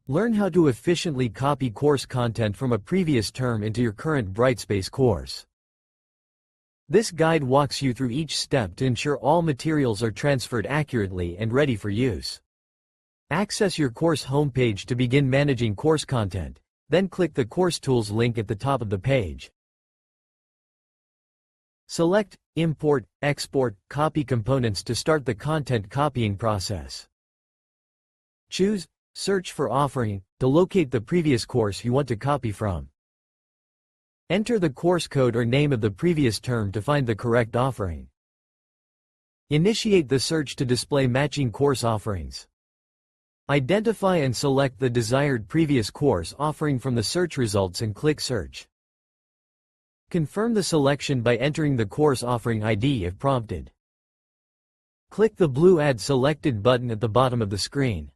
Learn how to efficiently copy course content from a previous term into your current Brightspace course. This guide walks you through each step to ensure all materials are transferred accurately and ready for use. Access your course homepage to begin managing course content, then click the Course Tools link at the top of the page. Select Import, Export, Copy Components to start the content copying process. Choose Search for Offering to locate the previous course you want to copy from. Enter the course code or name of the previous term to find the correct offering. Initiate the search to display matching course offerings. Identify and select the desired previous course offering from the search results and click Search. Confirm the selection by entering the course offering ID if prompted. Click the blue Add Selected button at the bottom of the screen.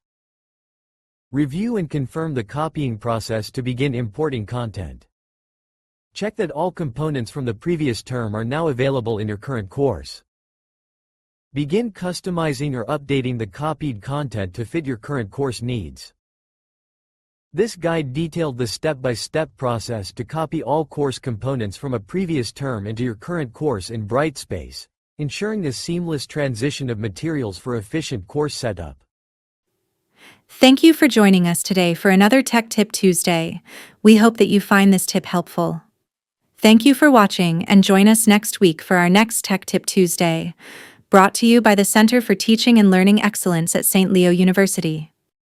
Review and confirm the copying process to begin importing content. Check that all components from the previous term are now available in your current course. Begin customizing or updating the copied content to fit your current course needs. This guide detailed the step-by-step process to copy all course components from a previous term into your current course in Brightspace, ensuring a seamless transition of materials for efficient course setup. Thank you for joining us today for another Tech Tip Tuesday. We hope that you find this tip helpful. Thank you for watching and join us next week for our next Tech Tip Tuesday, brought to you by the Center for Teaching and Learning Excellence at St. Leo University.